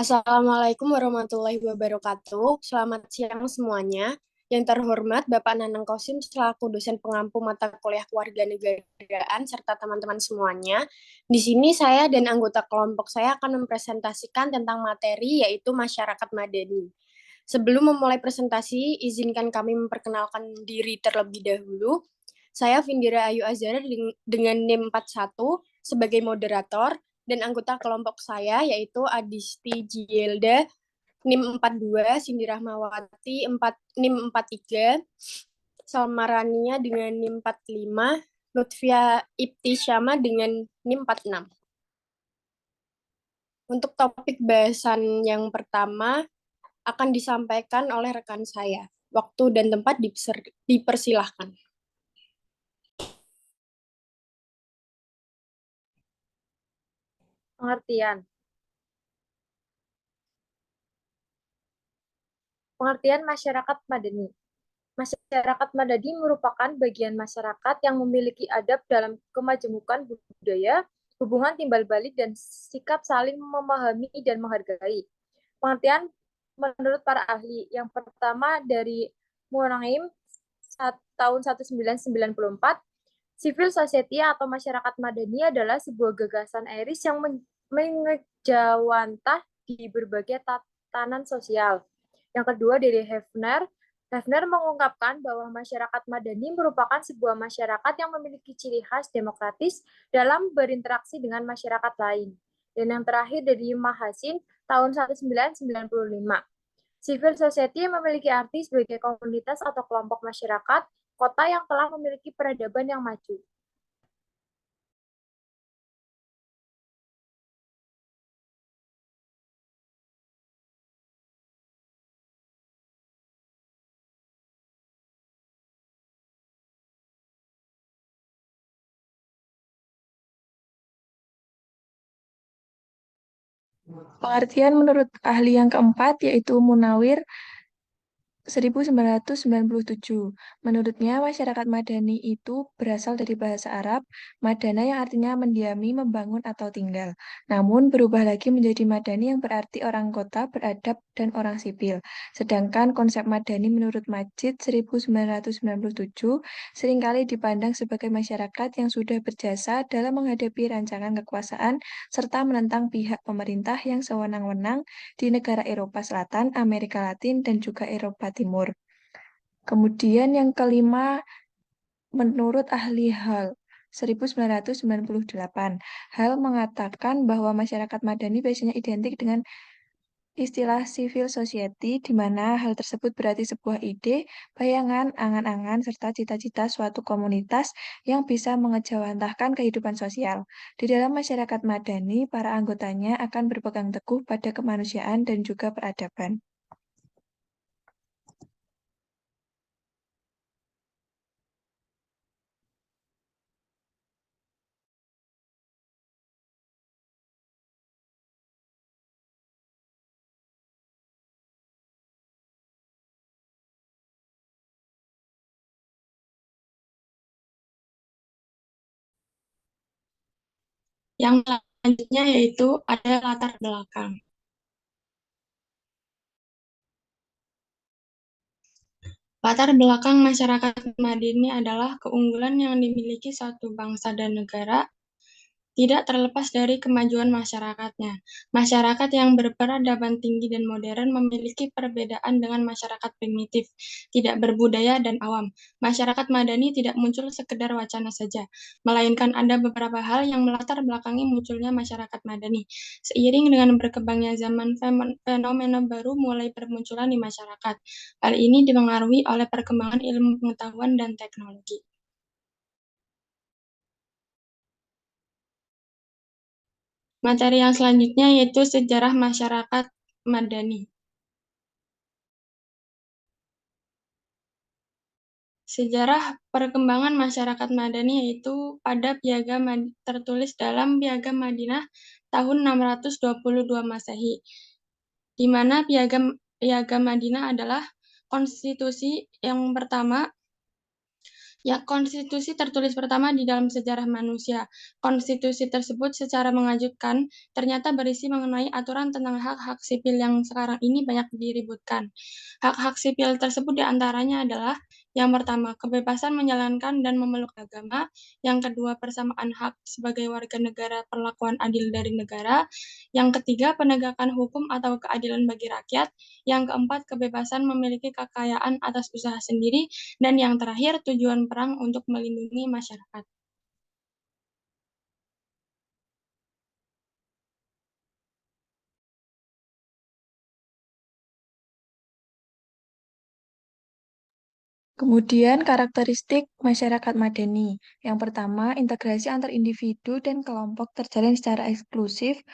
Assalamualaikum warahmatullahi wabarakatuh. Selamat siang semuanya. Yang terhormat Bapak Nanang Kosim selaku dosen pengampu mata kuliah kewarganegaraan serta teman-teman semuanya. Di sini saya dan anggota kelompok saya akan mempresentasikan tentang materi yaitu masyarakat madani. Sebelum memulai presentasi, izinkan kami memperkenalkan diri terlebih dahulu. Saya Vindira Ayu Azhara dengan NIM 41 sebagai moderator dan anggota kelompok saya yaitu Adisti Gielda NIM 42, Cindy Rahmawati 4 NIM 43, Salma Rania dengan NIM 45, Lutfia Ibtisyama dengan NIM 46. Untuk topik bahasan yang pertama akan disampaikan oleh rekan saya. Waktu dan tempat dipersilahkan. Pengertian. Pengertian masyarakat madani. Masyarakat madani merupakan bagian masyarakat yang memiliki adab dalam kemajemukan budaya, hubungan timbal balik, dan sikap saling memahami dan menghargai. Pengertian menurut para ahli. Yang pertama dari Munaim tahun 1994, civil society atau masyarakat madani adalah sebuah gagasan eris yang mengejawantah di berbagai tatanan sosial. Yang kedua dari Hefner. Hefner mengungkapkan bahwa masyarakat madani merupakan sebuah masyarakat yang memiliki ciri khas demokratis dalam berinteraksi dengan masyarakat lain. Dan yang terakhir dari Mahasin tahun 1995. Civil society memiliki arti sebagai komunitas atau kelompok masyarakat kota yang telah memiliki peradaban yang maju. Pengertian menurut ahli yang keempat yaitu Munawir 1997. Menurutnya, masyarakat madani itu berasal dari bahasa Arab, madana yang artinya mendiami, membangun, atau tinggal. Namun, berubah lagi menjadi madani yang berarti orang kota, beradab, dan orang sipil. Sedangkan konsep madani menurut Majid 1997 seringkali dipandang sebagai masyarakat yang sudah berjasa dalam menghadapi rancangan kekuasaan serta menentang pihak pemerintah yang sewenang-wenang di negara Eropa Selatan, Amerika Latin, dan juga Eropa Timur. Kemudian yang kelima, menurut ahli Hall 1998, Hall mengatakan bahwa masyarakat madani biasanya identik dengan istilah civil society, di mana hal tersebut berarti sebuah ide, bayangan, angan-angan, serta cita-cita suatu komunitas yang bisa mengejawantahkan kehidupan sosial. Di dalam masyarakat madani, para anggotanya akan berpegang teguh pada kemanusiaan dan juga peradaban. Yang selanjutnya yaitu ada latar belakang. Latar belakang masyarakat madani adalah keunggulan yang dimiliki suatu bangsa dan negara tidak terlepas dari kemajuan masyarakatnya. Masyarakat yang berperadaban tinggi dan modern memiliki perbedaan dengan masyarakat primitif, tidak berbudaya dan awam. Masyarakat madani tidak muncul sekedar wacana saja, melainkan ada beberapa hal yang melatar belakangi munculnya masyarakat madani. Seiring dengan berkembangnya zaman, fenomena baru mulai bermunculan di masyarakat. Hal ini dipengaruhi oleh perkembangan ilmu pengetahuan dan teknologi. Materi yang selanjutnya yaitu sejarah masyarakat madani. Sejarah perkembangan masyarakat madani yaitu pada tertulis dalam Piagam Madinah tahun 622 Masehi, di mana Piagam Madinah adalah konstitusi yang pertama Ya, konstitusi tertulis pertama di dalam sejarah manusia. Konstitusi tersebut secara mengejutkan ternyata berisi mengenai aturan tentang hak-hak sipil yang sekarang ini banyak diributkan. Hak-hak sipil tersebut diantaranya adalah yang pertama, kebebasan menjalankan dan memeluk agama. Yang kedua, persamaan hak sebagai warga negara, perlakuan adil dari negara. Yang ketiga, penegakan hukum atau keadilan bagi rakyat. Yang keempat, kebebasan memiliki kekayaan atas usaha sendiri. Dan yang terakhir, tujuan perang untuk melindungi masyarakat. Kemudian karakteristik masyarakat madani. Yang pertama, integrasi antar individu dan kelompok terjalin secara eksklusif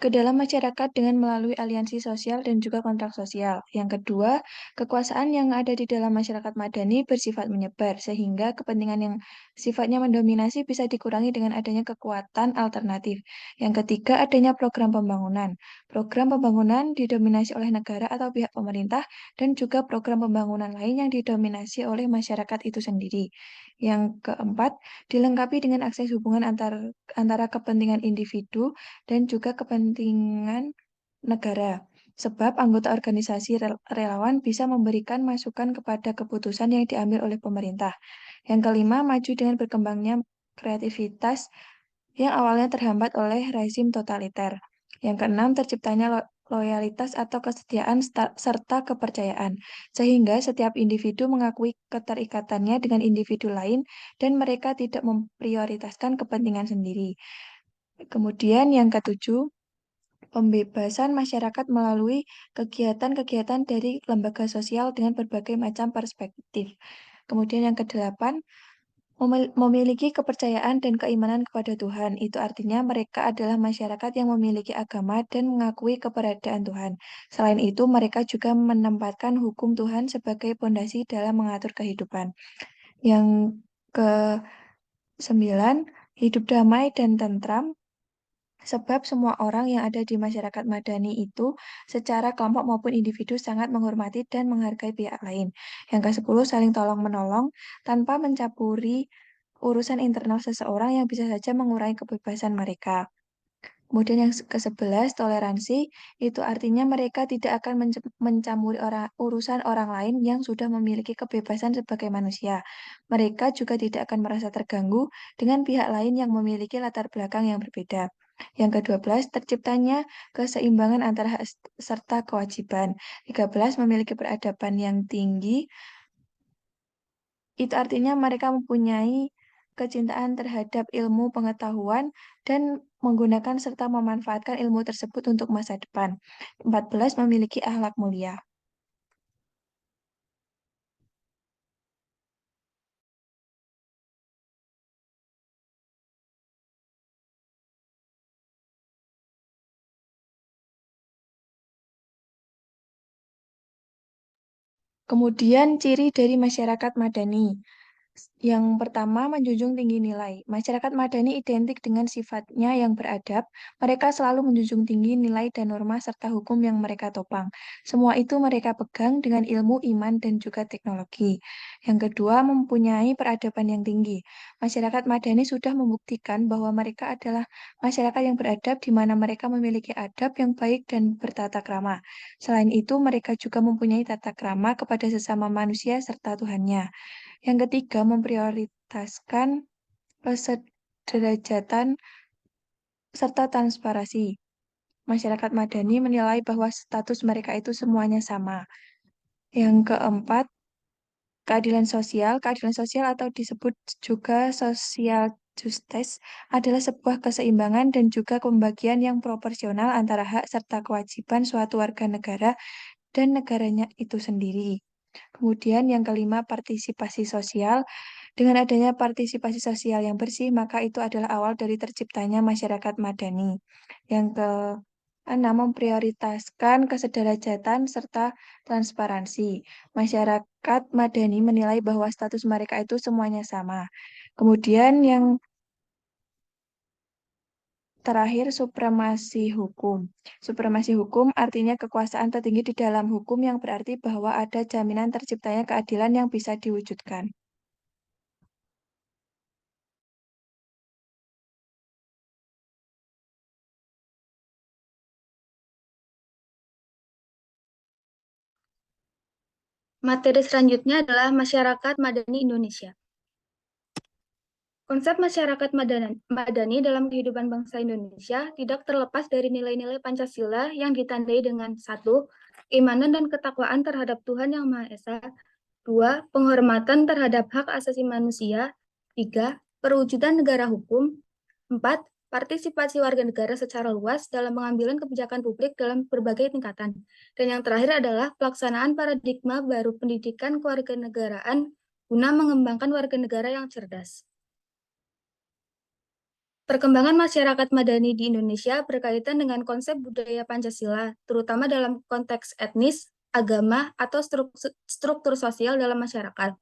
ke dalam masyarakat dengan melalui aliansi sosial dan juga kontrak sosial. Yang kedua, kekuasaan yang ada di dalam masyarakat madani bersifat menyebar, sehingga kepentingan yang sifatnya mendominasi bisa dikurangi dengan adanya kekuatan alternatif. Yang ketiga, adanya program pembangunan. Program pembangunan didominasi oleh negara atau pihak pemerintah, dan juga program pembangunan lain yang didominasi oleh masyarakat itu sendiri. Yang keempat, dilengkapi dengan akses hubungan antara kepentingan individu dan juga kepentingan negara. Sebab anggota organisasi relawan bisa memberikan masukan kepada keputusan yang diambil oleh pemerintah. Yang kelima, maju dengan berkembangnya kreativitas yang awalnya terhambat oleh rezim totaliter. Yang keenam, terciptanya loyalitas atau kesetiaan serta kepercayaan, sehingga setiap individu mengakui keterikatannya dengan individu lain dan mereka tidak memprioritaskan kepentingan sendiri. Kemudian yang ketujuh, pembebasan masyarakat melalui kegiatan-kegiatan dari lembaga sosial dengan berbagai macam perspektif. Kemudian yang kedelapan, memiliki kepercayaan dan keimanan kepada Tuhan. Itu artinya mereka adalah masyarakat yang memiliki agama dan mengakui keberadaan Tuhan. Selain itu, mereka juga menempatkan hukum Tuhan sebagai pondasi dalam mengatur kehidupan. Yang ke-9, hidup damai dan tentram. Sebab semua orang yang ada di masyarakat madani itu secara kelompok maupun individu sangat menghormati dan menghargai pihak lain. Yang ke-10, saling tolong-menolong tanpa mencampuri urusan internal seseorang yang bisa saja mengurangi kebebasan mereka. Kemudian yang ke-11, toleransi, itu artinya mereka tidak akan mencampuri urusan orang lain yang sudah memiliki kebebasan sebagai manusia. Mereka juga tidak akan merasa terganggu dengan pihak lain yang memiliki latar belakang yang berbeda. Yang ke-12, terciptanya keseimbangan antara hak serta kewajiban. 13, memiliki peradaban yang tinggi, itu artinya mereka mempunyai kecintaan terhadap ilmu pengetahuan dan menggunakan serta memanfaatkan ilmu tersebut untuk masa depan. 14, memiliki akhlak mulia. Kemudian ciri dari masyarakat madani. Yang pertama, menjunjung tinggi nilai. Masyarakat madani identik dengan sifatnya yang beradab. Mereka selalu menjunjung tinggi nilai dan norma serta hukum yang mereka topang. Semua itu mereka pegang dengan ilmu, iman, dan juga teknologi. Yang kedua, mempunyai peradaban yang tinggi. Masyarakat madani sudah membuktikan bahwa mereka adalah masyarakat yang beradab di mana mereka memiliki adab yang baik dan bertata krama. Selain itu, mereka juga mempunyai tata krama kepada sesama manusia serta Tuhannya. Yang ketiga, memprioritaskan kesederajatan serta transparansi. Masyarakat madani menilai bahwa status mereka itu semuanya sama. Yang keempat, keadilan sosial. Keadilan sosial atau disebut juga social justice adalah sebuah keseimbangan dan juga pembagian yang proporsional antara hak serta kewajiban suatu warga negara dan negaranya itu sendiri. Kemudian yang kelima, partisipasi sosial. Dengan adanya partisipasi sosial yang bersih, maka itu adalah awal dari terciptanya masyarakat madani. Yang keenam, memprioritaskan kesederajatan serta transparansi. Masyarakat madani menilai bahwa status mereka itu semuanya sama. Kemudian yang terakhir, supremasi hukum. Supremasi hukum artinya kekuasaan tertinggi di dalam hukum yang berarti bahwa ada jaminan terciptanya keadilan yang bisa diwujudkan. Materi selanjutnya adalah Masyarakat Madani Indonesia. Konsep masyarakat madani dalam kehidupan bangsa Indonesia tidak terlepas dari nilai-nilai Pancasila yang ditandai dengan 1. Keimanan dan ketakwaan terhadap Tuhan Yang Maha Esa. 2. Penghormatan terhadap hak asasi manusia. 3. Perwujudan negara hukum. 4. Partisipasi warga negara secara luas dalam pengambilan kebijakan publik dalam berbagai tingkatan. Dan yang terakhir adalah pelaksanaan paradigma baru pendidikan kewarganegaraan guna mengembangkan warga negara yang cerdas. Perkembangan masyarakat madani di Indonesia berkaitan dengan konsep budaya Pancasila, terutama dalam konteks etnis, agama, atau struktur sosial dalam masyarakat.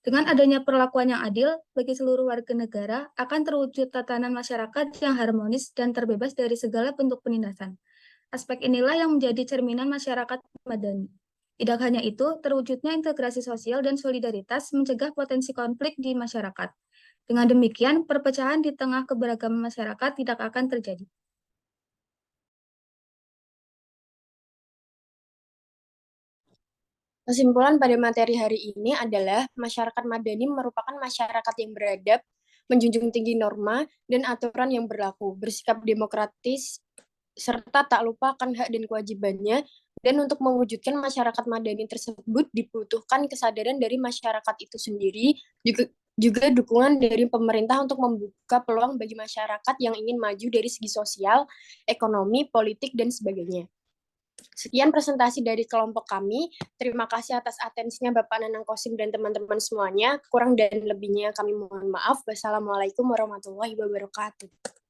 Dengan adanya perlakuan yang adil bagi seluruh warga negara, akan terwujud tatanan masyarakat yang harmonis dan terbebas dari segala bentuk penindasan. Aspek inilah yang menjadi cerminan masyarakat madani. Tidak hanya itu, terwujudnya integrasi sosial dan solidaritas mencegah potensi konflik di masyarakat. Dengan demikian, perpecahan di tengah keberagaman masyarakat tidak akan terjadi. Kesimpulan pada materi hari ini adalah masyarakat madani merupakan masyarakat yang beradab, menjunjung tinggi norma dan aturan yang berlaku, bersikap demokratis, serta tak lupa akan hak dan kewajibannya. Dan untuk mewujudkan masyarakat madani tersebut dibutuhkan kesadaran dari masyarakat itu sendiri, juga dukungan dari pemerintah untuk membuka peluang bagi masyarakat yang ingin maju dari segi sosial, ekonomi, politik, dan sebagainya. Sekian presentasi dari kelompok kami. Terima kasih atas atensinya Bapak Nanang Kosim dan teman-teman semuanya. Kurang dan lebihnya kami mohon maaf. Wassalamualaikum warahmatullahi wabarakatuh.